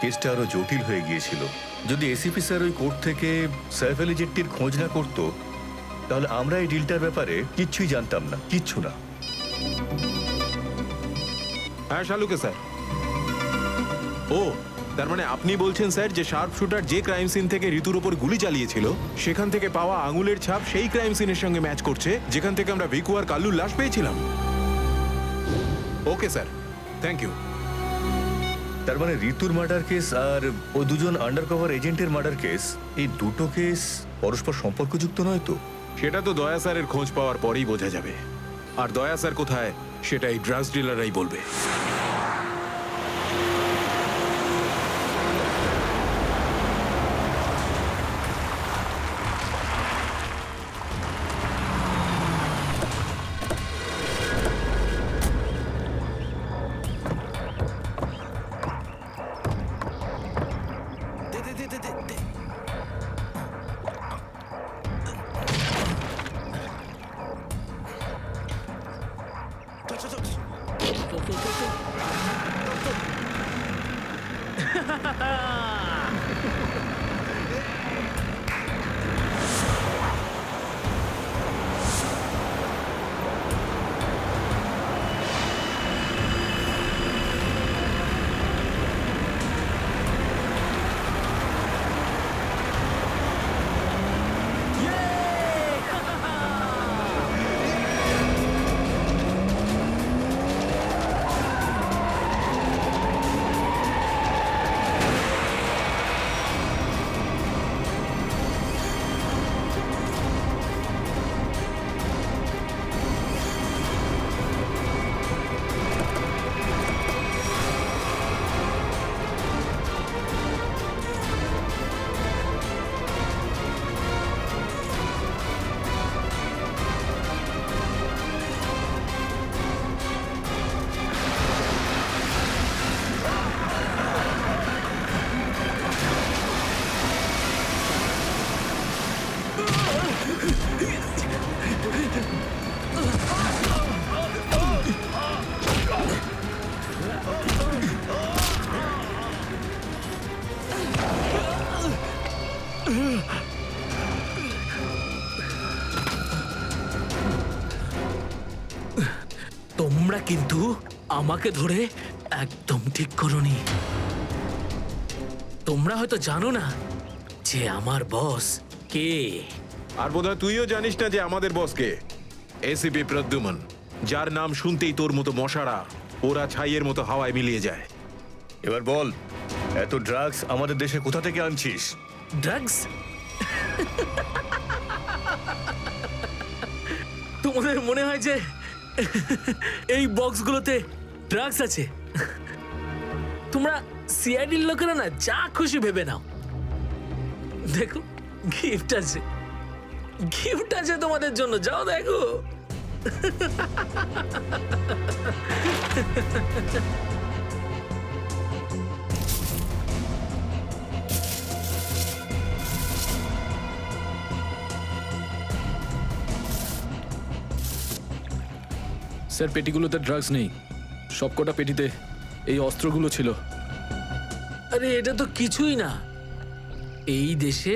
কেসটা আরো জটিল হয়ে গিয়েছিল। যদি এসিপি স্যার ওই কোর্ট থেকে সাইফ আলী জেট্টির খোঁজ না করতো, তাহলে আমরা এই ডিলটার ব্যাপারে কিচ্ছুই জানতাম না, কিচ্ছু না। হ্যাঁ শালুকে স্যার। ও, তার মানে আপনি বলছেন স্যার যে শার্প শুটার যে ক্রাইম সিন থেকে ঋতুর উপর গুলি চালিয়েছিল সেখান থেকে পাওয়া আঙুলের ছাপ সেই ক্রাইম সিনের সঙ্গে ম্যাচ করছে যেখান থেকে আমরা ভিকু আর কাল্লুর লাশ পেয়েছিলাম। Okay sir, thank you. তার মানে ঋতুর মার্ডার কেস আর ও দুজন আন্ডারকভার এজেন্টের মার্ডার কেস, এই দুটো কেস পরস্পর সম্পর্কযুক্ত নয় তো? সেটা তো দয়া স্যারের খোঁজ পাওয়ার পরেই বোঝা যাবে। আর দয়া স্যার কোথায় সেটা এই ড্রাগস ডিলাররাই বলবে। তোমরা কিন্তু আমাকে ধরে একদম ঠিক করোনি। তোমরা হয়তো জানো না যে আমার বস কে। আর বোধহয় তুইও জানিস না যে আমাদের বসকে, এসিপি প্রদ্যুমন, যার নাম শুনতেই তোর মতো মশারা ওরা ছাইয়ের মতো হাওয়ায় মিলিয়ে যায়। এবার বল, এত ড্রাগস আমাদের দেশে কোথা থেকে আনছিস? ড্রাগস? তোমাদের মনে হয় যে এই বক্সগুলোতে ড্রাগস আছে? তোমরা সিআইডির লোকেরা না যা খুশি ভেবে নাও। দেখো, গিফট আছে, গিফট আছে তোমাদের জন্য, যাও দেখো। স্যার, পেটিগুলোতে ড্রাগস নেই, সবকটা পেটিতে এই অস্ত্রগুলো ছিল। আরে এটা তো কিছুই না, এই দেশে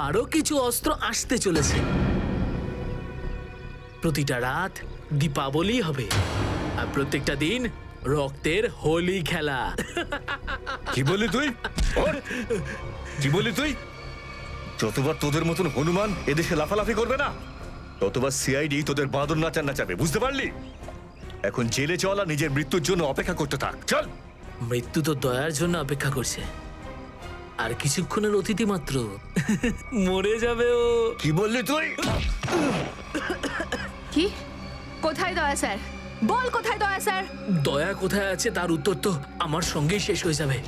আরো কিছু অস্ত্র আসতে চলেছে। প্রতিটা রাত দীপাবলি হবে আর প্রত্যেকটা দিন রক্তের হোলি খেলা। কি বললি তুই? কি বললি তুই? যতবার তোদের মতন হনুমান এদেশে লাফালাফি করবে না, ততবার সিআইডি তোদের বাঁদর নাচার নাচাবে, বুঝতে পারলি? এখন জেলে চল আর নিজের মৃত্যুর জন্য অপেক্ষা করতে থাক, চল। মৃত্যু তো দয়ার জন্য অপেক্ষা করছে, আর কিছুক্ষণের অতিথি মাত্র মরে যাবে ও। কি বললি তুই? কি? কোথায় দয়া স্যার? বল কোথায় দয়া স্যার? দয়া কোথায় আছে তার উত্তর তো আমার সঙ্গেই শেষ হয়ে যাবে।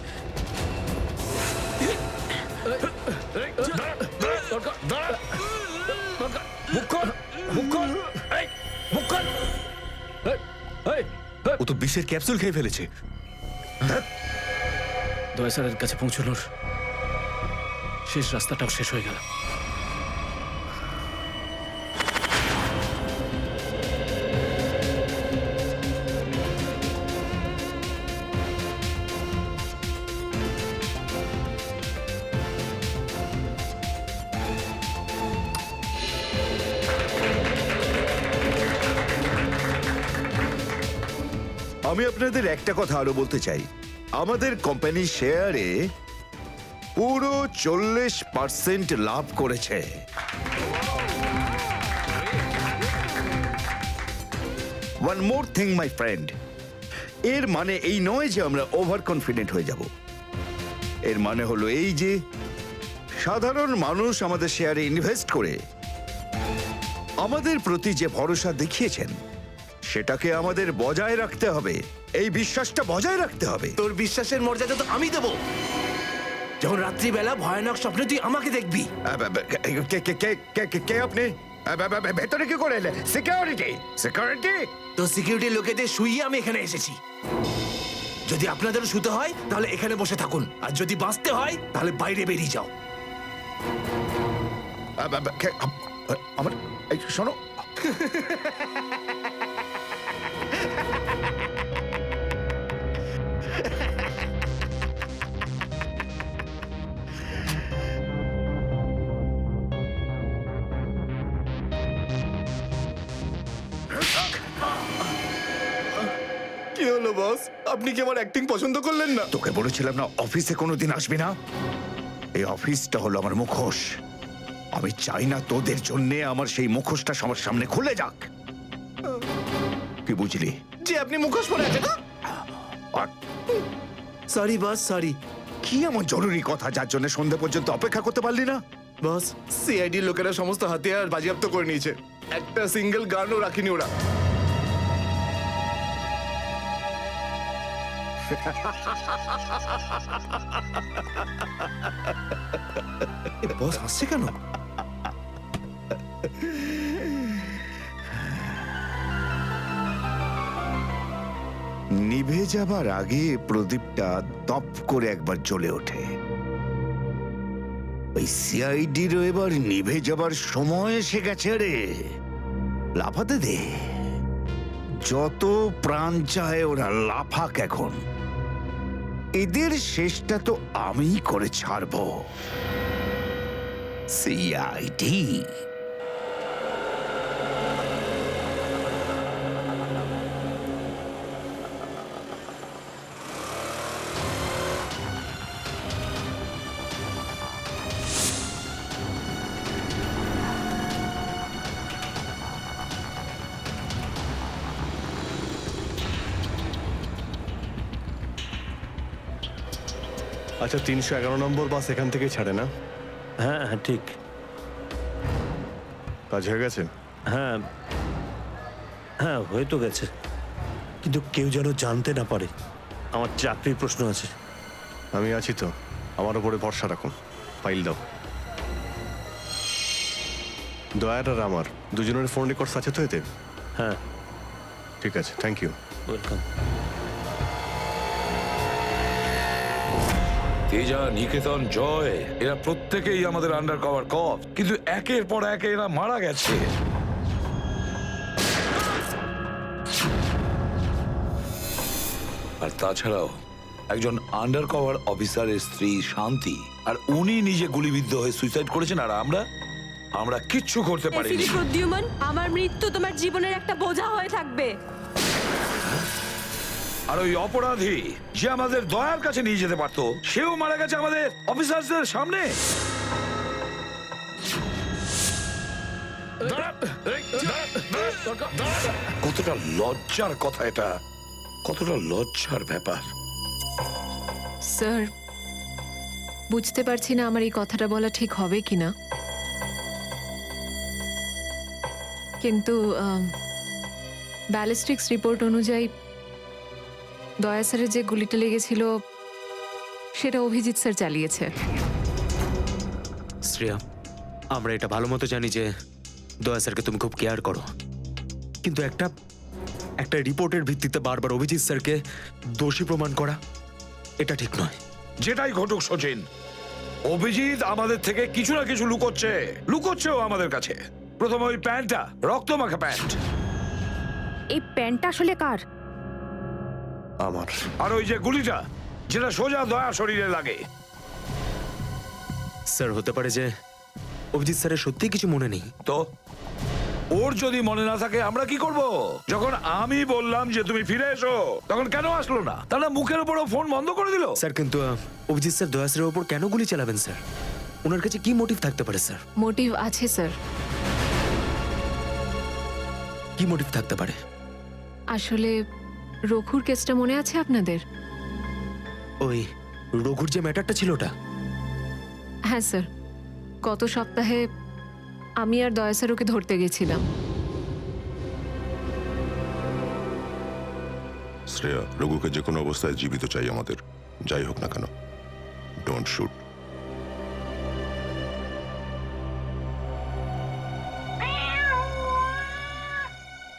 ও তো বিষের ক্যাপসুল খেয়ে ফেলেছে। দয়া স্যারের কাছে পৌঁছানোর শেষ রাস্তাটাও শেষ হয়ে গেল। আমি আপনাদের একটা কথা আরো বলতে চাই, আমাদের কোম্পানির শেয়ারে পুরো 40% লাভ করেছে। One more thing my friend, এর মানে এই নয় যে আমরা ওভার কনফিডেন্ট হয়ে যাব। এর মানে হলো এই যে সাধারণ মানুষ আমাদের শেয়ারে ইনভেস্ট করে আমাদের প্রতি যে ভরসা দেখিয়েছেন সেটাকে আমাদের বজায় রাখতে হবে। এই বিশ্বাসটা বজায় রাখতে হবে। তোর বিশ্বাসের মর্যাদা তো আমি দেবো যখন রাত্রিবেলা ভয়ানক স্বপ্নে তুই আমাকে দেখবি। কে আপনি? ভেতরে কি করে এলে? সিকিউরিটি সিকিউরিটি তো সিকিউরিটি লোকেদের শুইয়ে আমি এখানে এসেছি। যদি আপনাদেরও শুতে হয় তাহলে এখানে বসে থাকুন, আর যদি বাঁচতে হয় তাহলে বাইরে বেরিয়ে যাও। আমার এই শোনো, কি হলো বস? আপনি কি আমার অ্যাক্টিং পছন্দ করলেন না? তোকে বলেছিলাম না অফিসে কোনোদিন আসবি না। এই অফিসটা হলো আমার মুখোশ। আমি চাই না তোদের জন্য আমার সেই মুখোশটা সবার সামনে খুলে যাক। কি বুঝলি? যে আপনি মুখোশ পরে আছেন। আর সরি বস, সরি। কি এমন জরুরি কথা যার জন্য সন্ধ্যা পর্যন্ত অপেক্ষা করতে পারলি না? বস, সিআইডি লোকেরা সমস্ত হাতিয়ার বাজেয়াপ্ত করে নিয়েছে, একটা সিঙ্গেল গানও রাখিনি ওরা। বস হাসছে কেন? নিভে যাবার আগে প্রদীপটা দপ করে একবার জ্বলে ওঠে। ওই সিআইডিরও এবার নিভে যাবার সময় এসে গেছে রে। লাফাতে দে, যত প্রাণ চায় ওরা লাফাক এখন। এদের শেষটা তো আমিই করে ছাড়বো। সিআইডি আচ্ছা, 311 নম্বর বাস এখান থেকে ছাড়ে না? হ্যাঁ হ্যাঁ ঠিক। কাজ হয়ে গেছে? হ্যাঁ হ্যাঁ হয়ে তো গেছে, কিন্তু কেউ যেন জানতে না পারে। আমার চাকরির প্রশ্ন আছে। আমি আছি তো, আমার উপরে ভরসা রাখুন। ফাইল দাও। দয়ার আর আমার দুজনের ফোন রেকর্ডস আছে তো এতে? হ্যাঁ ঠিক আছে, থ্যাংক ইউ। ওয়েলকাম। তেজা, নিকেতন, জয় এরা প্রত্যেকেই আমাদের আন্ডার কভার কপ, কিন্তু একের পর এক এরা মারা গেছে। আর তাছাড়াও একজন আন্ডার কভার অফিসারের স্ত্রী শান্তি, আর উনি নিজে গুলিবিদ্ধ হয়ে সুইসাইড করেছেন, আর আমরা কিচ্ছু করতে পারিনি। এসিডি প্রদ্যুম্ন, আমার মৃত্যু তোমার জীবনের একটা বোঝা হয়ে থাকবে। আর ওই অপরাধী যে আমাদের দয়ার কাছে নিয়ে যেতে পারতো, সেও মারা গেছে আমাদের অফিসারদের সামনে। কতটা লজ্জার কথা এটা, কতটা লজ্জার ব্যাপার। স্যার, বুঝতে পারছি না আমার এই কথাটা বলা ঠিক হবে কিনা, কিন্তু ব্যালিস্টিক্স রিপোর্ট অনুযায়ী দয়া স্যারের যে গুলিটা লেগেছিল সেটা অভিজিৎ স্যার চালিয়েছে। শ্রেয়া, আমরা এটা ভালো মতো জানি যে দয়া স্যারকে তুমি খুব কেয়ার করো, কিন্তু একটা রিপোর্টের ভিত্তিতে বারবার অভিজিৎ স্যারকে দোষী প্রমাণ করা এটা ঠিক নয়। যেটাই ঘটুক সচিন, অভিজিৎ আমাদের থেকে কিছু না কিছু লুকোচ্ছেও আমাদের কাছে। প্রথমে ওই প্যান্টটা, রক্তমাখা প্যান্ট। এই প্যান্টটা আসলে কার? আমার। আর ওই যে গুলিটা, যেটা সোজা দয়া শরীরে লাগে। স্যার, হতে পারে যে অভিজিৎ স্যারের সত্যি কিছু মনে নেই। তো ওর যদি মনে না থাকে আমরা কি করব? যখন আমি বললাম যে তুমি ফিরে এসো, তখন কেন আসলো না? তাহলে মুখের উপরও ফোন বন্ধ করে দিল। স্যার কিন্তু অভিজিৎ স্যার দয়া স্যারের ওপর কেন গুলি চালাবেন স্যার? ওনার কাছে কি মোটিভ থাকতে পারে স্যার? মোটিভ আছে স্যার। কি মোটিভ থাকতে পারে? আসলে রঘুর কেসটা মনে আছে আপনাদের? ওই রঘুর যে ম্যাটারটা ছিল ওটা? হ্যাঁ স্যার, গত সপ্তাহে আমি আর দয়া স্যার ওকে ধরতে গেছিলাম। শ্রেয়া, রঘুকে যে কোনো অবস্থায় জীবিত চাই আমাদের, যাই হোক না কেন। Don't shoot.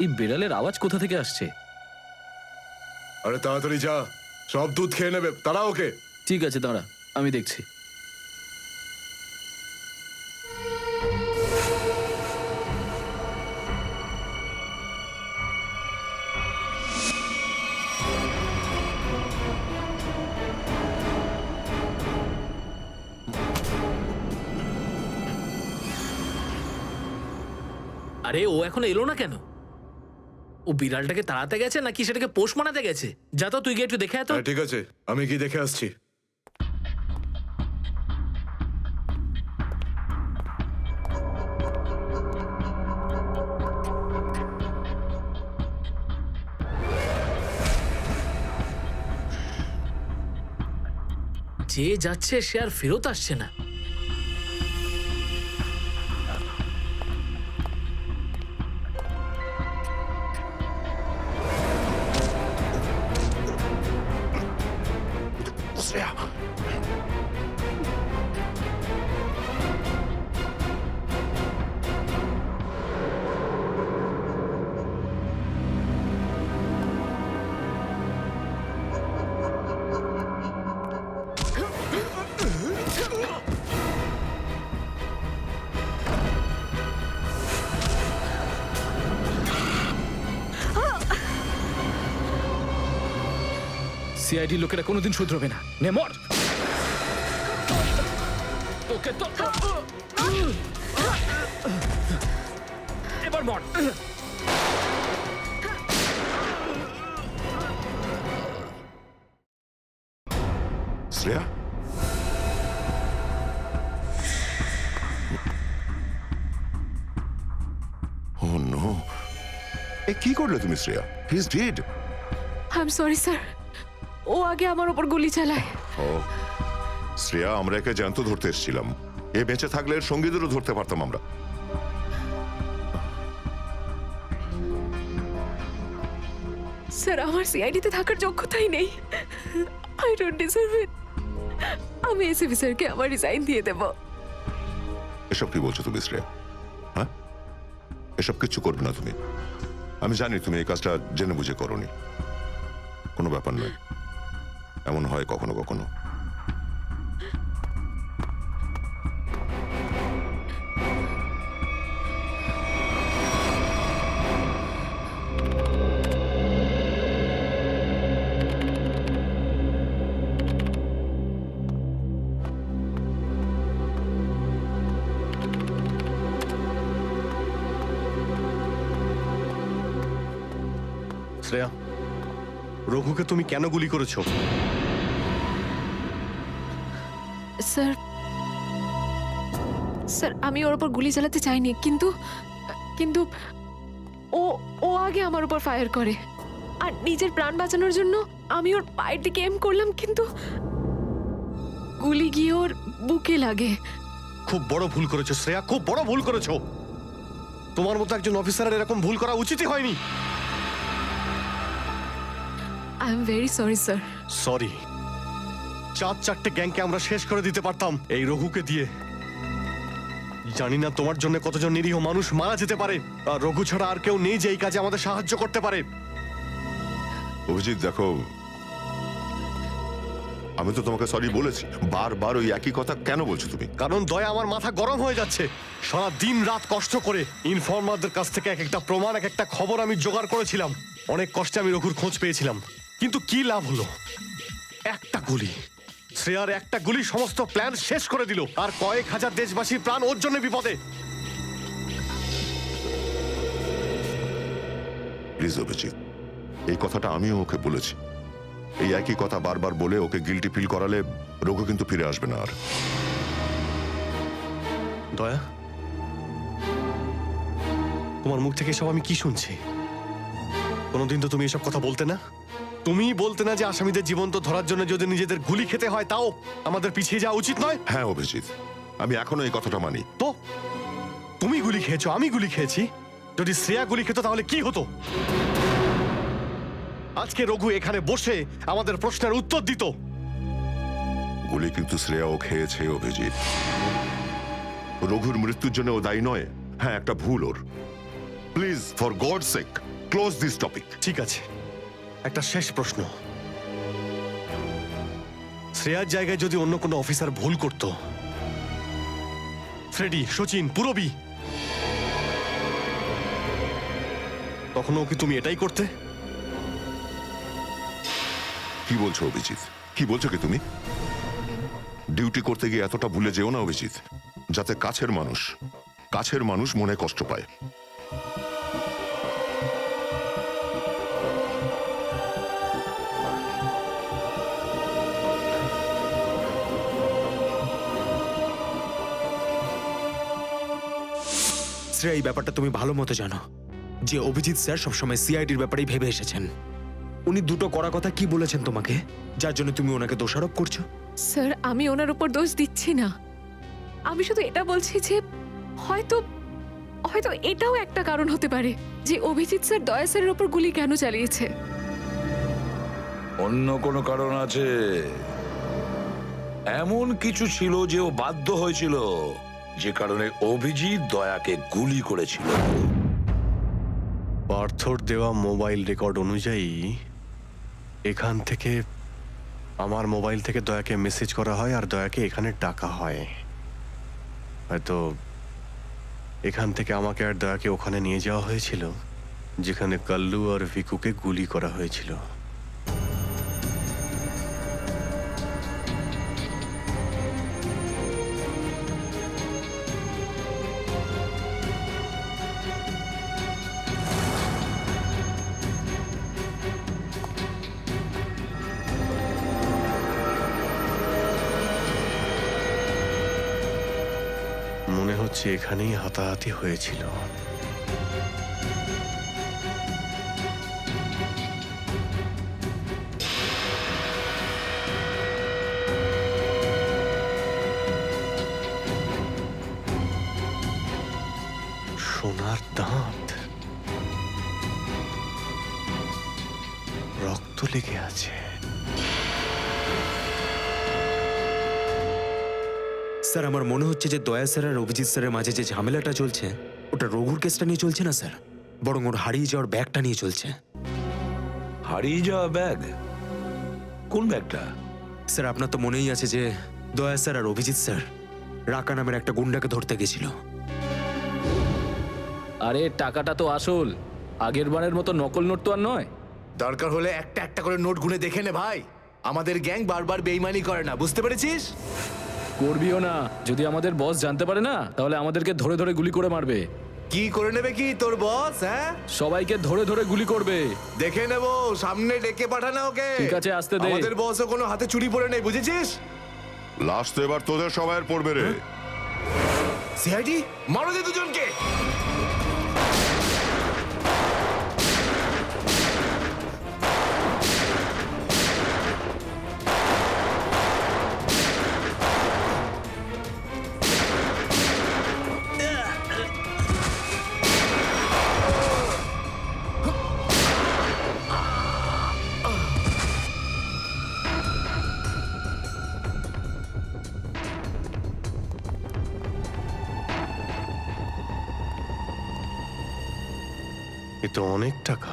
এই বিড়ালের আওয়াজ কোথা থেকে আসছে? আরে তাড়াতাড়ি যা, সব দুধ খেয়ে নেবে, তারা ওকে। ঠিক আছে, দাঁড়া, আমি দেখছি। আরে ও এখন এলো না কেন? ও বিড়ালটাকে তাড়াতে গেছে নাকি সেটাকে পোষ মানাতে গেছে? যা তো, তুই গিয়ে একটু দেখে আয় তো। হ্যাঁ, ঠিক আছে, আমি কি দেখে আসছি। যে যাচ্ছে সে আর ফেরত আসছে না। শ্রেয়া, সিআইডি লোকেরা কোনোদিন শুধরবে না। নে মর। তোকে তো এবার মর। শ্রেয়া, ও নো, এ কি করলে তুমি Shreya? He is dead. I am sorry sir, ও আগে আমার ওপর গুলি চালায়। ও শ্রেয়া, আমরা একে জ্যান্ত ধরতে এসেছিলাম। এ বেঁচে থাকলে এর সঙ্গীদেরও ধরতে পারতাম আমরা। স্যার, আমার সিআইডিতে থাকার যোগ্যতাই নেই। আই ডোন্ট ডিজার্ভ ইট। আমি এসিপি স্যারকে আমার রিজাইন দিয়ে দেব। এসব কি বলছো তুমি শ্রেয়া? হ্যাঁ, এসব কিচ্ছু করবে না তুমি। আমি জানি তুমি এই কাজটা জেনে বুঝে করোনি। কোনো ব্যাপার নয়, এমন হয় কখনো কখনো। শ্রেয়া, রঘুকে তুমি কেন গুলি করেছো? স্যার, স্যার আমি ওর উপর গুলি চালাতে চাইনি, কিন্তু কিন্তু ও ও আগে আমার উপর ফায়ার করে। আর নিজের প্রাণ বাঁচানোর জন্য আমি ওর পায়ের দিকে এম করলাম, কিন্তু গুলি গিয়ে ওর বুকে লাগে। খুব বড় ভুল করেছো শ্রেয়া, খুব বড় ভুল করেছো। তোমার মতো একজন অফিসারের এরকম ভুল করা উচিতই হয়নি। I am very sorry sir. Sorry? 4-4টে গ্যাংকে আমরা শেষ করে দিতে পারতাম এই রঘুকে দিয়ে। জানি না তোমার জন্য কতজন নিরীহ মানুষ মারা যেতে পারে, আর রঘু ছাড়া আর কেউ নেই যে এই কাজে আমাদের সাহায্য করতে পারে। অভিজিৎ দেখো, আমি তো তোমাকে সরি বলেছি। বারবার ওই একই কথা কেন বলছো তুমি? কারণ দয়া আমার মাথা গরম হয়ে যাচ্ছে। সারা দিন রাত কষ্ট করে ইনফর্মারদের কাছ থেকে এক একটা প্রমাণ, এক একটা খবর আমি জোগাড় করেছিলাম। অনেক কষ্টে আমি রঘুর খোঁজ পেয়েছিলাম, কিন্তু কি লাভ হলো? একটা গুলি, শ্রেয়ার একটা গুলি সমস্ত প্ল্যান শেষ করে দিল, আর কয়েক হাজার দেশবাসীর প্রাণ ওর জন্য বিপদে। প্লিজ অভিজিৎ, এই কথাটা আমিও ওকে বলেছি। এই একই কথা বারবার বলে ওকে গিল্টি ফিল করালে রঘু কিন্তু ফিরে আসবে না আর। দয়া, তোমার মুখ থেকে সব আমি কি শুনছি? কোনোদিন তো তুমি এসব কথা বলতে না। তুমি বলতে না যে আসামিদের জীবন্ত ধরার জন্য যদি নিজেদের গুলি খেতে হয় তাও আমাদের পিছিয়ে যাওয়া উচিত নয়। হ্যাঁ অভিজিৎ, আমি এখনো এই কথাটা মানি। তো তুমি গুলি খেয়েছো, আমি গুলি খেয়েছি। যদি শ্রেয়া গুলি খেত তাহলে কি হতো? আজকে রঘু এখানে বসে আমাদের প্রশ্নের উত্তর দিত। গুলি কিন্তু শ্রেয়াও খেয়েছে অভিজিৎ। রঘুর মৃত্যুর জন্য ও দায়ী নয়। হ্যাঁ, একটা ভুল ওর। Please for God sake close this topic. ঠিক আছে, একটা শেষ প্রশ্ন। শ্রেয়ার জায়গায় যদি অন্য কোনো অফিসার ভুল করত, ফ্রেডি, সচিন, পুরবী, তখনও কি তুমি এটাই করতে? কি বলছো অভিজিৎ? কি বলছো কি তুমি? ডিউটি করতে গিয়ে এতটা ভুলে যেও না অভিজিৎ, যাতে কাছের মানুষ মনে কষ্ট পায়। শ্রেয়া, এই ব্যাপারটা তুমি ভালো মতো জানো যে অভিজিৎ স্যার সবসময় সিআইডির ব্যাপারেই ভেবে এসেছেন। উনি দুটো কড়া কথা কি বলেছেন তোমাকে, যার জন্য তুমি ওনাকে দোষারোপ করছো? স্যার, আমি ওনার উপর দোষ দিচ্ছি না। আমি শুধু এটা বলছি যে হয়তো হয়তো এটাও একটা কারণ হতে পারে যে অভিজিৎ স্যার দয়া স্যারের উপর গুলি কেন চালিয়েছে। অন্য কোনো কারণ আছে? এমন কিছু ছিল যে ও বাধ্য হয়েছিল, যে কারণে অভিজিৎ দয়াকে গুলি করেছিল। পার্থর দেওয়া মোবাইল রেকর্ড অনুযায়ী এখান থেকে আমার মোবাইল থেকে দয়াকে মেসেজ করা হয় আর দয়াকে এখানে ডাকা হয়। হয়তো এখান থেকে আমাকে আর দয়াকে ওখানে নিয়ে যাওয়া হয়েছিল যেখানে কাল্লু আর ভিকুকে গুলি করা হয়েছিল। মনে হচ্ছে এখানেই হাতাহাতি হয়েছিল। সোনার দাঁত, রক্ত লেগে আছে। স্যার, আমার মনে হচ্ছে যে দয়া স্যার আর অভিজিৎ স্যারের মাঝে যে ঝামেলাটা চলছে ওটা রঘুর কেসটা নিয়ে চলছে না স্যার, বরং ওর হারিয়ে যাওয়ার ব্যাগটা নিয়ে চলছে। হারিয়ে যাওয়া ব্যাগ? কোন ব্যাগটা? স্যার, আপনার তো মনেই আছে যে দয়া স্যার আর অভিজিৎ স্যার রাকা নামের একটা গুন্ডাকে ধরতে গেছিল। আরে টাকাটা তো আসল, আগের বারের মতো নকল নোট তো আর নয়। দরকার হলে একটা একটা করে নোট গুনে দেখে নে ভাই। আমাদের গ্যাং বারবার বেইমানি করে না, বুঝতে পেরেছিস? করবিও না। যদি আমাদের বস জানতে পারে না তাহলে আমাদেরকে ধরে ধরে গুলি করে মারবে। কি করে নেবে কি তোর বস? হ্যাঁ, সবাইকে ধরে ধরে গুলি করবে। দেখে নেবো, সামনে ডেকে পাঠানা ওকে। ঠিক আছে, আসতে দে। আমাদের বসও কোনো হাতে চুরি পড়ে নেই, বুঝেছিস? লাস্ট তো এবার তোদের সবাইয়ের পড়বে রে। সিআইডি মারো দে দুজনকে। এ তো অনেক টাকা।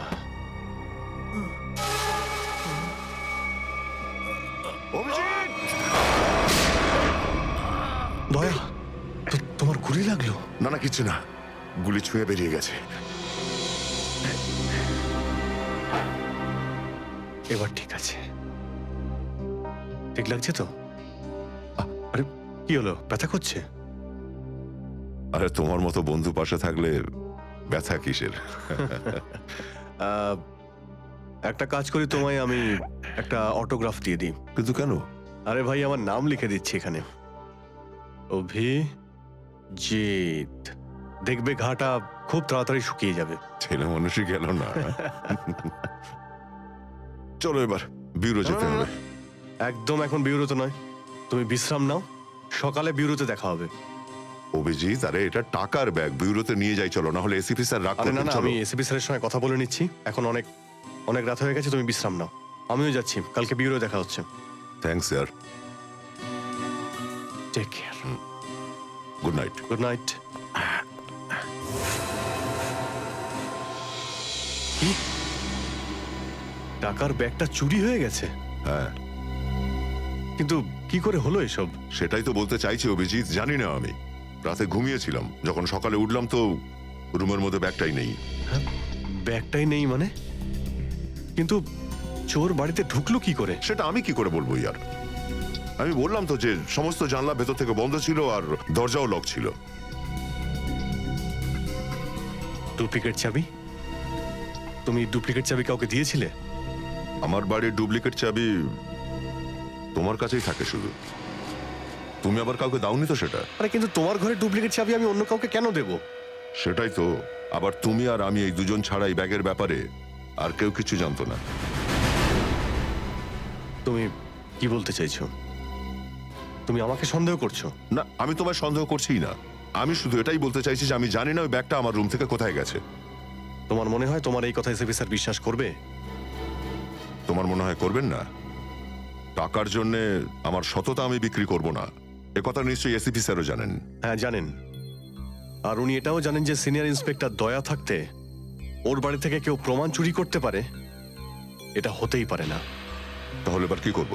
দয়া, তোমার গুলি লাগলো? না না, কিছু না, গুলি ছুঁয়ে বেরিয়ে গেছে। এবার ঠিক আছে, ঠিক লাগছে তো? আরে কি হলো, ব্যথা করছে? আরে তোমার মতো বন্ধু পাশে থাকলে ব্যথা কিসের? একটা কাজ করি, তোমায় আমি একটা অটোগ্রাফ দিয়ে দিই। কিন্তু কেন? আরে ভাই, আমার নাম লিখে দিচ্ছি এখানে, অভিজিৎ। দেখবে ঘাটা খুব তাড়াতাড়ি শুকিয়ে যাবে। ছেলে মানুষই গেল না। চলো এবার বিউরো যেতে হবে। একদম এখন বিউরোতে নয়, তুমি বিশ্রাম নাও, সকালে বিউরোতে দেখা হবে। অভিজিৎ, আরে এটা টাকার ব্যাগ, বিউরোতে নিয়ে যাই চলো, না হলে এসিপি স্যার রাগ আরে না করবেন। না, চলো। আমি এসিপি স্যারের সঙ্গে কথা বলে নিচ্ছি, এখন অনেক অনেক রাত হয়ে গেছে, তুমি বিশ্রাম নাও। আমিও যাচ্ছি, কালকে বিউরো দেখা হচ্ছে। Thanks sir. Take care. Good night. Good night. টাকার ব্যাগটা চুরি হয়ে গেছে? হ্যাঁ, কিন্তু কি করে হলো এসব? সেটাই তো বলতে চাইছি অভিজিৎ, জানি না। আমি রাতে ঘুমিয়েছিলাম, যখন সকালে উঠলাম তো রুমের মধ্যে ব্যাগটাই নেই। ব্যাগটাই নেই মানে? কিন্তু চোর বাড়িতে ঢুকলো কি করে? সেটা আমি কি করে বলবো ইয়ার? আমি বললাম তো যে সমস্ত জানলা ভেতর থেকে বন্ধ ছিল আর দরজাও লক ছিল। ডুপ্লিকেট চাবি? তুমি ডুপ্লিকেট চাবি কাউকে দিয়েছিলে? আমার বাড়ির ডুপ্লিকেট চাবি তোমার কাছেই থাকে শুধু, তুমি আবার কাউকে দাওনি তো সেটা। আরে কিন্তু তোমার ঘরে ডুপ্লিকেট চাবি আমি অন্য কাউকে কেন দেব? সেটাই তো, আবার তুমি আর আমি এই দুজন ছাড়া এই ব্যাগের ব্যাপারে আর কেউ কিছু জানতো না। তুমি কি বলতে চাইছো? তুমি আমাকে সন্দেহ করছো? না, আমি তোমায় সন্দেহ করছিই না, আমি শুধু এটাই বলতে চাইছি যে আমি জানি না ওই ব্যাগটা আমার রুম থেকে কোথায় গেছে। তোমার মনে হয় তোমার এই কথা এসএপি স্যার বিশ্বাস করবে? তোমার মনে হয় করবেন না? টাকার জন্য আমার সততা আমি বিক্রি করব না, এ কথা নিশ্চয়ই এসিপি স্যারও জানেন। হ্যাঁ জানেন, আর উনি এটাও জানেন যে সিনিয়র ইন্সপেক্টর দয়া থাকতে ওর বাড়ি থেকে কেউ প্রমাণ চুরি করতে পারে, এটা হতেই পারে না। তাহলে এবার কি করব?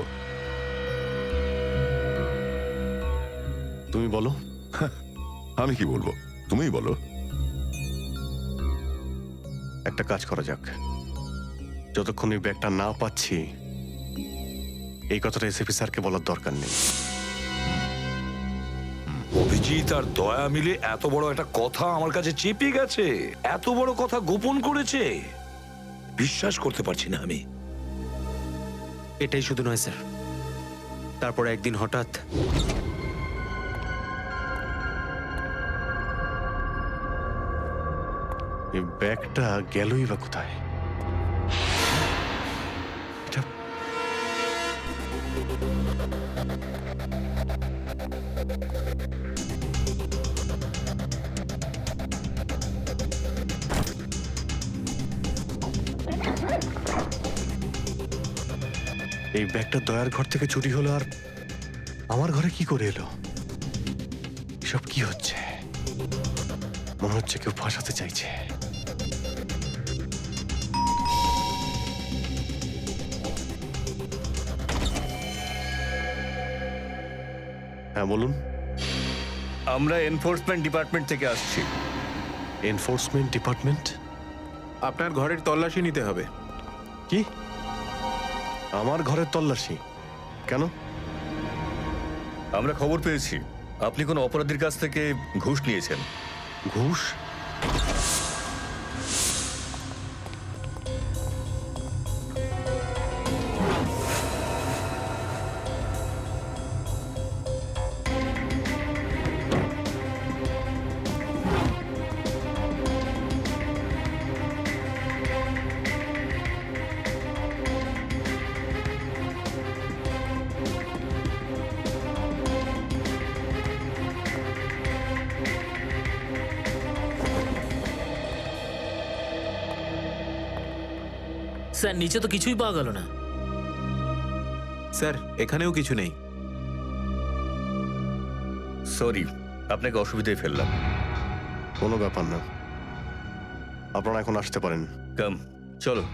তুমি বলো। আমি কি বলবো, তুমিই বলো। একটা কাজ করা যাক, যতক্ষণ ওই ব্যাগটা না পাচ্ছি এই কথাটা এসএপি স্যারকে বলার দরকার নেই। অভিজিৎ আর দয়া মিলে এত বড় একটা কথা আমার কাছে চেপে গেছে, এত বড় কথা গোপন করেছে, বিশ্বাস করতে পারছি না আমি। এটাই শুধু নয় স্যার, তারপর একদিন হঠাৎ এই ব্যাগটা গেলই বা কোথায়? এটা এই ব্যাগটা দয়ার ঘর থেকে চুরি হলো, আর আমার ঘরে কি করে এলো? এসব কি হচ্ছে? মনে হচ্ছে কেউ ফাঁসাতে চাইছে। হ্যাঁ বলুন। আমরা এনফোর্সমেন্ট ডিপার্টমেন্ট থেকে আসছি। Enforcement department? আপনার ঘরের তল্লাশি নিতে হবে। কি? আমার ঘরের তল্লাশি কেন? আমরা খবর পেয়েছি আপনি কোনো অপরাধীর কাছ থেকে ঘুষ নিয়েছেন। ঘুষ? স্যার নিচে তো কিছুই পাওয়া গেল না। স্যার এখানেও কিছু নেই। সরি, আপনাকে অসুবিধায় ফেললাম। কোনো ব্যাপার না, আপনারা এখন আসতে পারেন। কাম, চলো।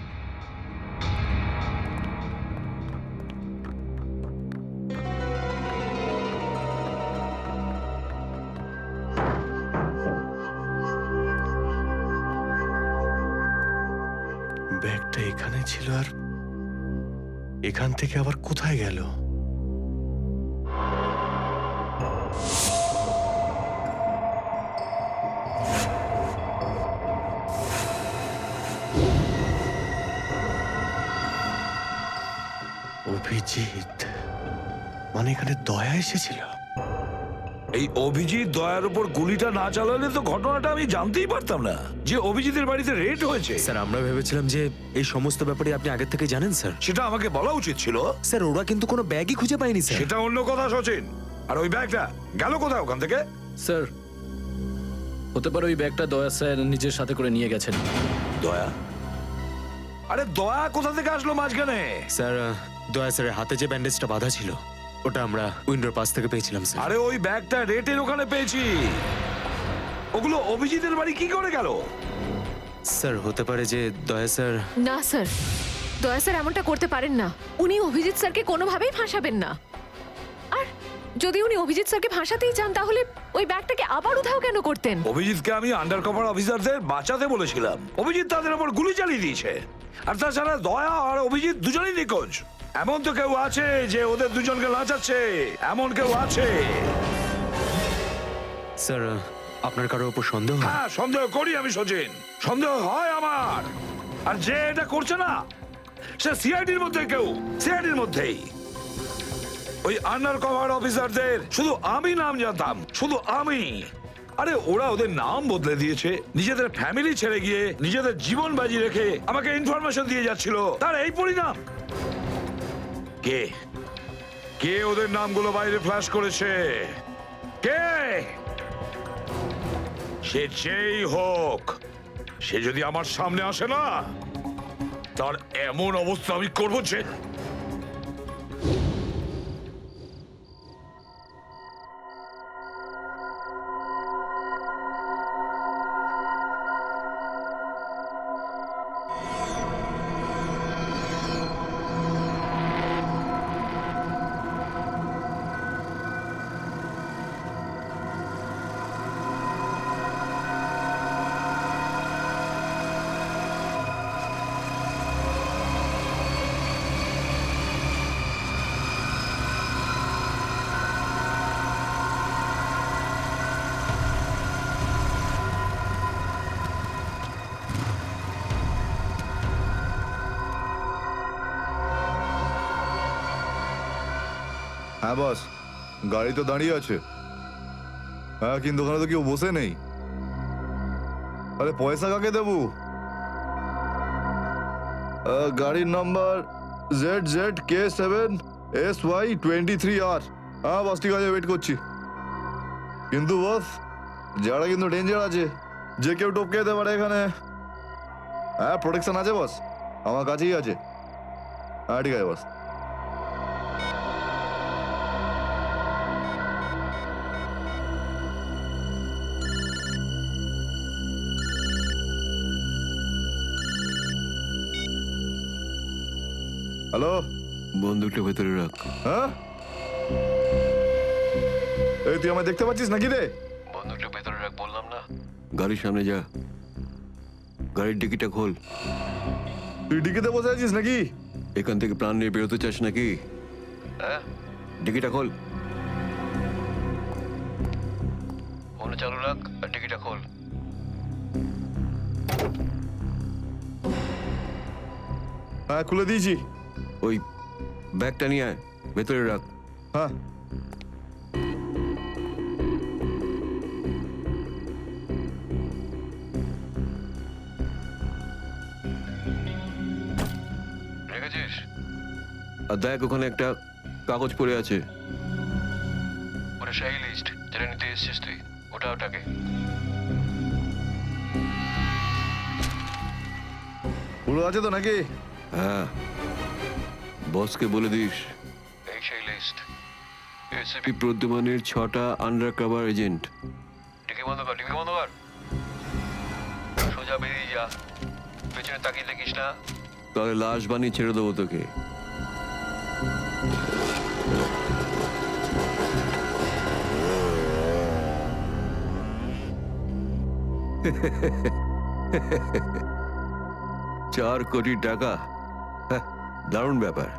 ব্যাগটা এখানে ছিল, আর এখান থেকে আবার কোথায় গেল? অভিজিৎ মানে এখানে দয়া এসেছিল? এই অভিজিৎ দয়ার উপর গুলিটা না চালালে তো ঘটনাটা আমি জানতেই পারতাম না যে অভিজিতের বাড়িতে রেড হয়েছে। স্যার আমরা ভেবেছিলাম যে এই সমস্ত ব্যাপারে আপনি আগে থেকে জানেন স্যার। সেটা আমাকে বলা উচিত ছিল। স্যার ওরা কিন্তু কোনো ব্যাগই খুঁজে পায়নি স্যার। সেটা অন্য কথা সচিন। আর ওই ব্যাগটা গেল কোথায় ওখান থেকে? স্যার হতে পারে ওই ব্যাগটা দয়া স্যার নিজের সাথে করে নিয়ে গেছেন। দয়া? আরে দয়া কোথা থেকে আসলো মাঝখানে? স্যার দয়া স্যারের হাতে যে ব্যান্ডেজটা বাঁধা ছিল ওটা আমরা উইন্ডোর পাশ থেকে পেয়েছিলাম স্যার। আরে ওই ব্যাগটা রেটের ওখানে পেয়েছি। ওগুলো অভিজিতের বাড়ি কি করে গেল? স্যার হতে পারে যে দয়া স্যার। না স্যার, দয়া স্যার এমনটা করতে পারেন না। উনি অভিজিৎ স্যারকে কোনোভাবেই ফাঁসাবেন না। আর যদি উনি অভিজিৎ স্যারকে ফাঁসাতেই চান তাহলে ওই ব্যাগটাকে আবার উধাও কেন করতেন? অভিজিৎকে আমি আন্ডার কভার অফিসারদের বাঁচাতে বলেছিলাম। অভিজিৎ তাদের উপর গুলি চালিয়ে দিয়েছে। আর তাছাড়া দয়া আর অভিজিৎ দুজনেই নিখোঁজ। এমন তো কেউ আছে যে ওদের দুজনকে লাচাচ্ছে, এমন কেউ আছে? স্যার আপনার কারোর উপর সন্দেহ? হ্যাঁ সন্দেহ করি আমি সচিন, সন্দেহ হয় আমার। আর যে এটা করছে না সে সিআইডির মধ্যে কেউ, সিআইডির মধ্যেই। ওই আন্ডার কভার অফিসারদের শুধু আমি নাম জানতাম, শুধু আমি। আরে ওরা ওদের নাম বদলে দিয়েছে, নিজেদের ফ্যামিলি ছেড়ে গিয়ে নিজেদের জীবন বাজি রেখে আমাকে ইনফরমেশন দিয়ে যাচ্ছিল। তার এই পরিণাম। কে কে ওদের নামগুলো বাইরে ফ্ল্যাশ করেছে? কে? সে যেই হোক, সে যদি আমার সামনে আসে না, তার এমন অবস্থা আমি করবো যে। হ্যাঁ বস, গাড়ি তো দাঁড়িয়ে আছে। হ্যাঁ কিন্তু ওখানে তো কেউ বসে নেই। আরে পয়সা কাকে দেবো? গাড়ির নাম্বার ZZK7SY23R। হ্যাঁ বস ঠিক আছে, ওয়েট করছি। কিন্তু বস যারা কিন্তু ডেঞ্জার আছে, যে কেউ টপকে যেতে পারে এখানে। হ্যাঁ প্রোটেকশন আছে বস, আমার কাছেই আছে। হ্যাঁ ঠিক আছে বস। হ্যালো, বন্দুকটা ভেতরে রাখ। হ্যাঁ এই তুই আমায় দেখতে পাচ্ছিস নাকি রে? বন্দুকটা ভেতরে রাখ বললাম না। গাড়ির সামনে যা, গাড়ির ডিকিটা খোল। তুই ডিকিতে বসে আছিস নাকি? এখান থেকে প্রাণ নিয়ে বেরোতে চাস নাকি? হ্যাঁ ডিকিটা খোল। ফোন চালু রাখ আর টিকিটটা খোল। হ্যাঁ খুলে দিয়েছি। ওই ব্যাগটা নিয়ে আয়, ভেতরে রাখ। হ্যাঁ রেখেছিস? আর দেখ ওখানে একটা কাগজ পড়ে আছে। ওটা সেই লিস্ট যেটা নিতে এসেছিস তুই, ওটাকে। পুরো আছে তো নাকি? হ্যাঁ, বসকে বলে দিস এই সেই লিস্ট। এসিপি প্রদ্যুমানের 6টা আন্ডার কভার এজেন্ট। টিকি বন্ধ কর, টিকি বন্ধ কর। সোজা বেরিয়ে যা, পেছনে তাকিয়ে দেখিস না। তাহলে লাশ বানিয়ে ছেড়ে দেবো তোকে। চার কোটি টাকা, দারুণ ব্যাপার।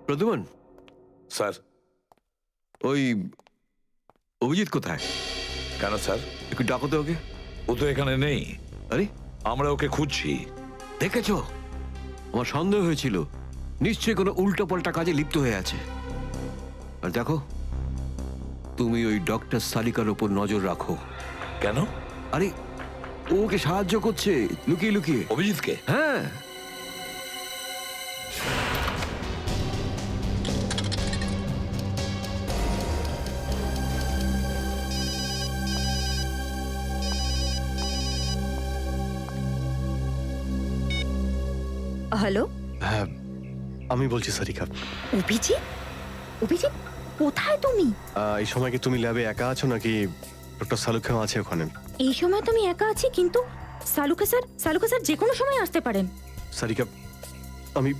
প্রদ্যুমন, স্যার ওই অভিজিৎ কোথায়? কেন স্যার? একটু ডাকো তো ওকে। ও তো এখানে নেই, আরে আমরা ওকে খুঁজছি। দেখেছো, আমার সন্দেহ হয়েছিল নিশ্চয়ই কোনো উল্টো পাল্টা কাজে লিপ্ত হয়ে আছে। আর দেখো, তুমি ওই ডক্টর সালিকার ওপর নজর রাখো। কেন? আরে ও ওকে সাহায্য করছে লুকিয়ে লুকিয়ে। অভিজিৎকে? হ্যাঁ। হ্যালো, হ্যাঁ, আমি বলছি সারিকা। অভিজিৎ? অভিজিৎ, কোথায় তুমি? এই সময় কি তুমি ল্যাবে একা আছো নাকি ডক্টর সালুখাও আছে ওখানে? এই সময় তুমি একা আছি, কিন্তু সালুকা স্যার যে কোনো সময় আসতে পারেন। সারিকা, আমি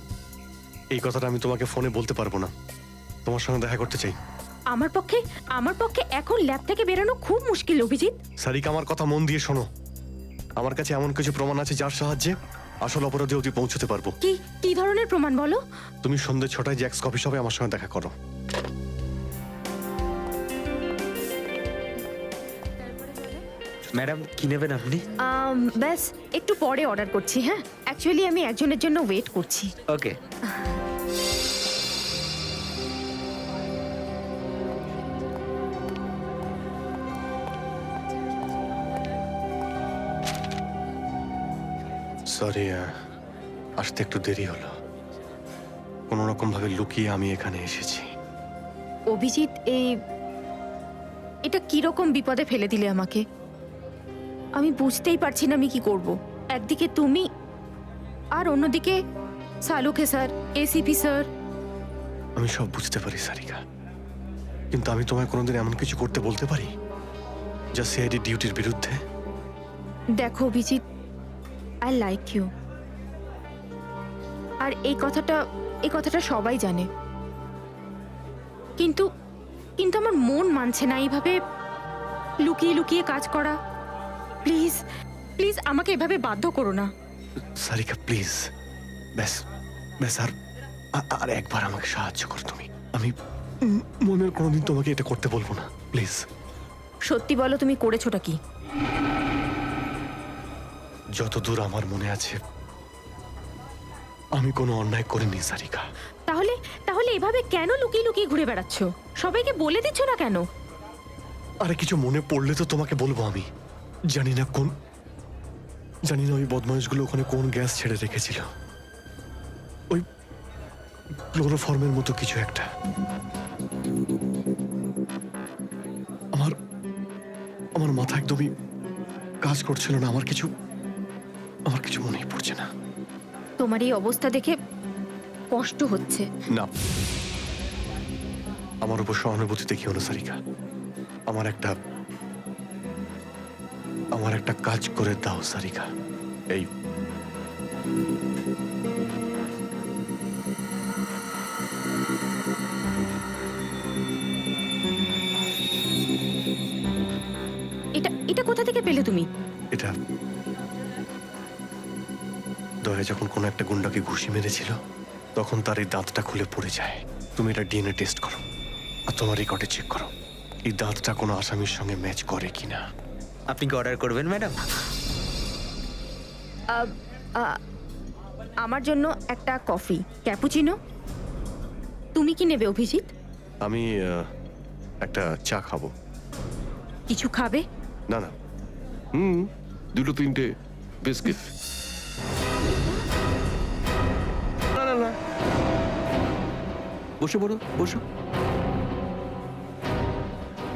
এই কথাটা আমি তোমাকে ফোনে বলতে পারবো না। তোমার সঙ্গে দেখা করতে চাই। আমার পক্ষে এখন ল্যাব থেকে বেরোনো খুব মুশকিল অভিজিৎ। সারিকা, আমার কথা মন দিয়ে শোনো। আমার কাছে এমন কিছু প্রমাণ আছে যার সাহায্যে আসল অপরাধী অবধি পৌঁছতে পারবো। কি ধরনের প্রমাণ বলো? তুমি সন্ধ্যে 6টায় জ্যাক্স কফি শপে আমার সঙ্গে দেখা করো। ম্যাডাম কি নেবেন আপনি? ব্যাস একটু পরে অর্ডার করছি। হ্যাঁ, অ্যাকচুয়ালি আমি একজনের জন্য ওয়েট করছি। ওকে। সরি, আসতে একটু দেরি হলো। কোনো রকম ভাবে লুকিয়ে আমি এখানে এসেছি। অভিজিৎ, এটা কিরকম বিপদে ফেলে দিলে আমাকে। আমি বুঝতেই পারছি না আমি কি করব। একদিকে তুমি আর অন্যদিকে সালুকে স্যার, এসিপি স্যার। আমি সব বুঝতে পারি সারিকা, কিন্তু আমি তোমায় কোনোদিন এমন কিছু করতে বলতে পারি যা সিআইডি ডিউটির বিরুদ্ধে? দেখো অভিজিৎ, আই লাইক ইউ। আর এই কথাটা সবাই জানে, কিন্তু আমার মন মানছে না এইভাবে লুকিয়ে লুকিয়ে কাজ করা। প্লিজ প্লিজ আমাকে এভাবে বাধ্য করো না। সারিকা প্লিজ, ব্যাস ব্যাস, আর একবার আমাকে সাহায্য করো তুমি। আমি মনের কোনোদিন তোমাকে এটা করতে বলবো না, প্লিজ। সত্যি বলো, তুমি করেছোটা কি? যতদূর আমার মনে আছে আমি কোনো অন্যায় করিনি সারিকা। তাহলে এভাবে কেন লুকিয়ে লুকিয়ে ঘুরে বেড়াচ্ছ? সবাইকে বলে দিচ্ছ না কেন? আরে কিছু মনে পড়লে তো তোমাকে বলবো। আমি জানি না ওই বদমাইশগুলো ওখানে কোন গ্যাস ছেড়ে রেখেছিল। ওই ক্লোরোফর্মের মতো কিছু একটা। আমার মাথা একদমই কাজ করছিল না। আমার কিছু মনেই পড়ছে না। তোমার এই অবস্থা দেখে কষ্ট হচ্ছে। না, আমার উপর সহানুভূতি দেখিও না সারিকা। আমার একটা কাজ করে দাও সারিকা। এই এটা কোথা থেকে পেলে তুমি? এটা দয়া যখন কোনো একটা গুন্ডাকে ঘুষি মেরেছিল তখন তার এই দাঁতটা খুলে পড়ে যায়। তুমি এটা ডিএনএ টেস্ট করো আর তোমার রেকর্ডে চেক করো এই দাঁতটা কোনো আসামির সঙ্গে ম্যাচ করে কিনা। আপনি কি অর্ডার করবেন ম্যাডাম? আমার জন্য একটা কফি ক্যাপুচিনো। তুমি কি নেবে অভিজিৎ? আমি একটা চা খাবো। কিছু খাবে? না না, দুটো তিনটে বিস্কিট। না না না, বসে পড়ো, বসো।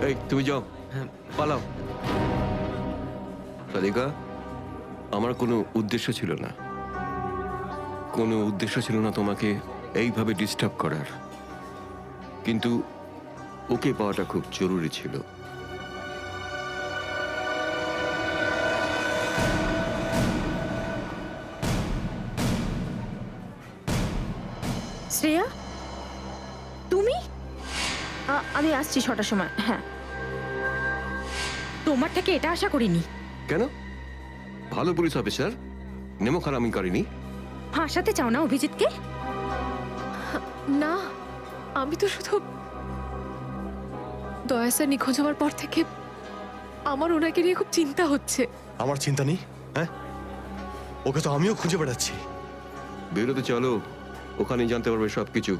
এই তুমি যাও, হ্যাঁ। পালাও। সাদিকা, আমার কোনো উদ্দেশ্য ছিল না তোমাকে এইভাবে ডিস্টার্ব করার, কিন্তু ওকে পাওয়াটা খুব জরুরি ছিল। শ্রেয়া, তুমি? আমি আসছি 6টার সময়। হ্যাঁ, তোমার থেকে এটা আশা করিনি। কেন? ভালো পুলিশ অফিসার, নেমো খারামি করেনি। ফাঁসাতে চাও না অভিজিৎকে? না, আমি তো শুধু দয়া স্যার নিখোঁজ হওয়ার পর থেকে আমার ওনাকে নিয়ে খুব চিন্তা হচ্ছে। আমার চিন্তা নেই, হ্যাঁ? ওকে তো আমিও খুঁজে বেড়াচ্ছি। বেরোতে চলো, ওখানেই জানতে পারবে সবকিছু।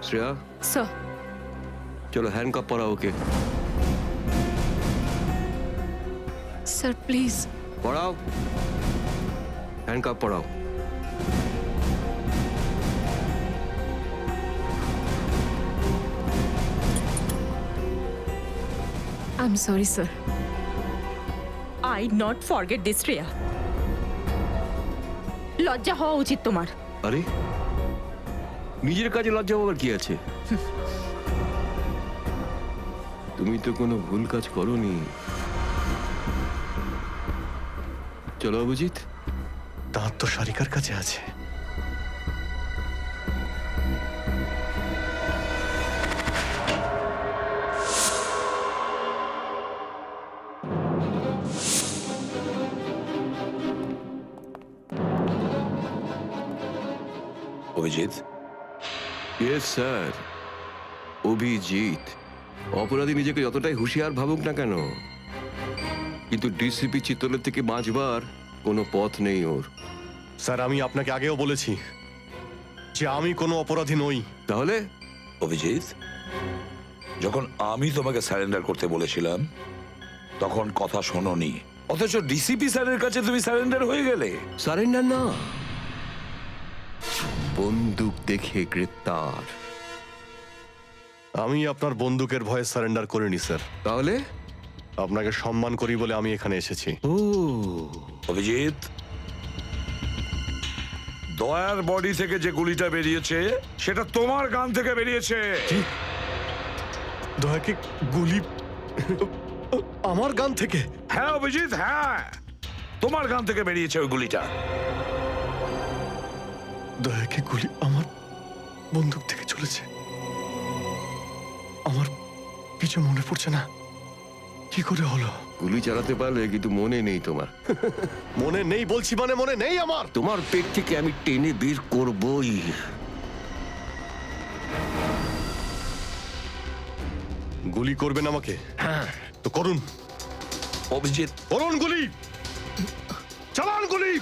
শ্রেয়া, স্যার, চলো হ্যান্ডকাপ পরাও ওকে। Sir please. পড়াও, হ্যান্ডকাপ পড়াও। I am sorry sir. I not forget this Shreya. লজ্জা হওয়া উচিত তোমার। আরে, নিজের কাজে লজ্জা পাবার কি আছে? তুমি তো কোনো ভুল কাজ করোনি। চলো অভিজিৎ। দাঁত তো সারিকার কাছে আছে। Abhijit, yes sir, Abhijit. অপরাধী নিজেকে যতটাই হুঁশিয়ার ভাবুক না কেন, কিন্তু ডিসিপি চিত্তলের থেকে বাঁচবার কোনো পথ নেই ওর। স্যার, আমি আপনাকে আগেও বলেছি যে আমি কোনো অপরাধী নই। তাহলে অভিজিৎ, যখন আমি তোমাকে সারেন্ডার করতে বলেছিলাম তখন কথা শোনোনি, অথচ ডিসিপি স্যারের কাছে তুমি সারেন্ডার হয়ে গেলে। সারেন্ডার না, বন্দুক দেখে গ্রেপ্তার। আমি আপনার বন্দুকের ভয়ে সারেন্ডার করিনি স্যার। তাহলে আপনাকে সম্মান করি বলে আমি এখানে এসেছি। ও অভিজিৎ, দয়ার বডি থেকে যে গুলিটা বেরিয়েছে সেটা তোমার গান থেকে বেরিয়েছে। দয়াকে গুলি আমার গান থেকে? হ্যাঁ অভিজিৎ, হ্যাঁ, তোমার গান থেকে বেরিয়েছে ওই গুলিটা। দয়াকে গুলি আমার বন্দুক থেকে চলেছে? আমার কিছু মনে পড়ছে না, কি করে হলো? গুলি চালাতে পারলে, কিন্তু মনে নেই তোমার। মনে নেই বলছি মানে মনে নেই আমার। তোমার পেট থেকে আমি টেনে বের করবই। গুলি করবেন আমাকে? হ্যাঁ, তো করুন। অভিজিৎ, করুন গুলি, চালান গুলি।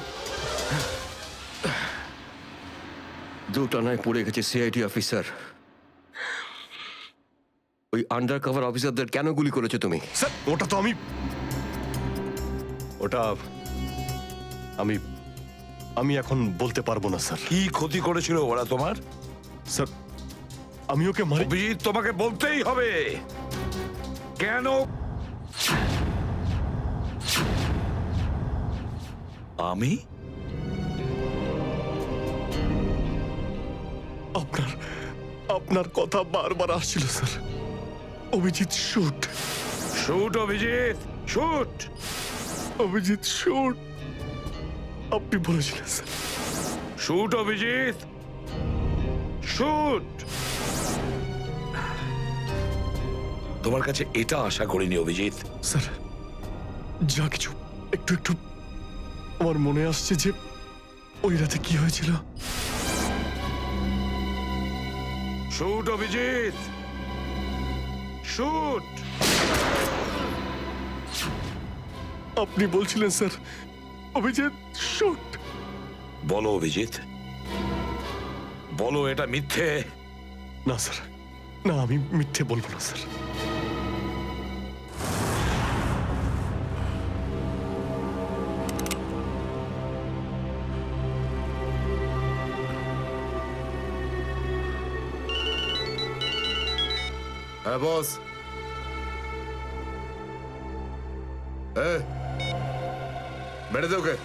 দুটানায় পড়ে গেছে সিআইডি অফিসার। ওই আন্ডার কভার অফিসারদের কেন গুলি করেছো তুমি? স্যার, ওটা তো আমি এখন বলতে পারবো না স্যার। কি ক্ষতি করেছিল ওরা তোমার? স্যার, আমি ওকে মারি। অভিজিৎ, তোমাকে বলতেই হবে কেন। আমি আপনার কথা বারবার আসছিল sir. Abhijit shoot. Shoot Abhijit, shoot. Abhijit shoot, আপনি বলেছিলেন স্যার। Shoot Abhijit, shoot. তোমার কাছে এটা আশা করিনি অভিজিৎ। স্যার, যা কিছু একটু একটু আমার মনে আসছে যে ওই রাতে কি হয়েছিল। Shoot Abhijit, shoot. আপনি বলছিলেন স্যার অভিজিৎ শুট। বলো অভিজিৎ, বলো এটা মিথ্যে। না স্যার, না, আমি মিথ্যে বলবো না স্যার। হ্যাঁ বস। বেড়ে দে ওকে।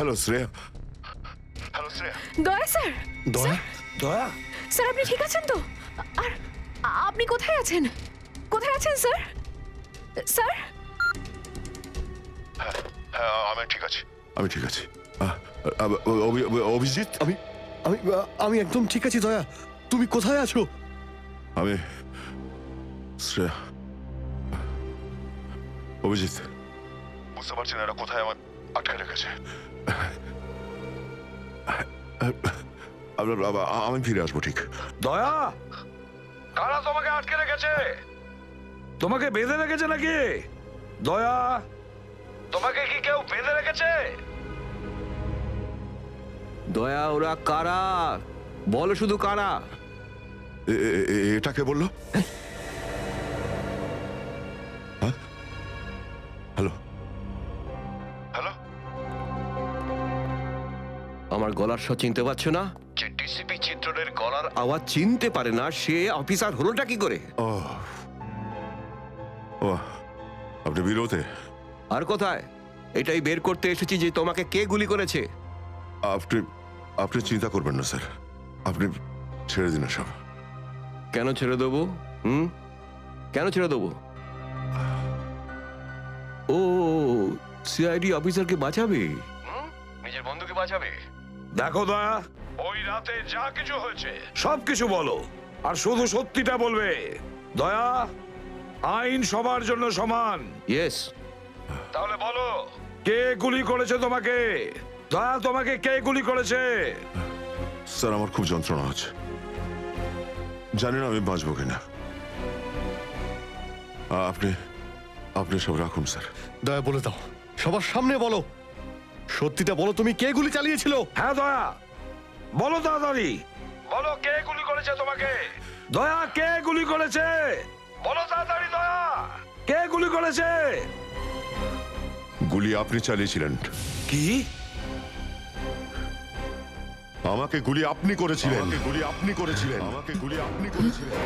হ্যালো শ্রেয়া। হ্যালো শ্রেয়া। দয়া স্যার, দয়া দয়া স্যার আপনি ঠিক আছেন তো? আর আপনি কোথায় আছেন? কোথায় আছেন স্যার? স্যার হ্যাঁ আমি ঠিক আছি, আমি ঠিক আছি। অভিজিৎ, আমি আমি আমি একদম ঠিক আছি দয়া। তুমি কোথায় আছো? আমি শ্রেয়া। অভিজিৎ, বুঝতে পারছি না এরা কোথায় আমার আটকে রেখেছে। আমি ফিরে আসবো ঠিক। দয়া, কারা তোমাকে আটকে রেখেছে? তোমাকে বেঁধে রেখেছে নাকি? দয়া, তোমাকে কি কেউ বেঁধে রেখেছে? দয়া, ওরা কারা? বলো শুধু কারা। এটা কে বললো? হ্যাঁ, হ্যালো হ্যালো। আমার গলার স্বর চিনতে পারছো না? যে ডিসিপি চিত্রনের গলার আওয়াজ চিনতে পারে না সে অফিসার হলোটা কি করে? ও ও, আপনি বিরোধে? আর কোথায়? এটাই বের করতে এসেছি যে তোমাকে কে গুলি করেছে। আপনি আপনি চিন্তা করবেন না স্যার, আপনি ছেড়ে দিন সব। কেন ছেড়ে দেবো? কেন ছেড়ে দেবো? ও, সিআইডি অফিসারকে বাঁচাবে, নিজের বন্ধুকে বাঁচাবে। দেখো দয়া, ওই রাতে যা কিছু হয়েছে সব কিছু বলো, আর শুধু সত্যিটা বলবে। দয়া, আইন সবার জন্য সমান। ইয়েস। তাহলে বলো, কে গুলি করেছে তোমাকে? দয়া, তোমাকে কে গুলি করেছে? স্যার আমার খুব যন্ত্রণা হচ্ছে, জানি না আমি বাঁচবো কিনা। আপনি আপনি সব রাখুন স্যার। দয়া বলে দাও, সবার সামনে বলো, সত্যিটা বলো, তুমি কে গুলি চালিয়েছিল? হ্যাঁ দয়া, বলো তাড়াতাড়ি, বলো কে গুলি করেছে তোমাকে? দয়া, কে গুলি করেছে? বলো তাড়াতাড়ি দয়া, কে গুলি করেছে? গুলি আপনি চালিয়েছিলেন। কি? আমাকে গুলি আপনি করেছিলেন। আমাকে গুলি আপনি করেছিলেন। আমাকে গুলি আপনি করেছিলেন।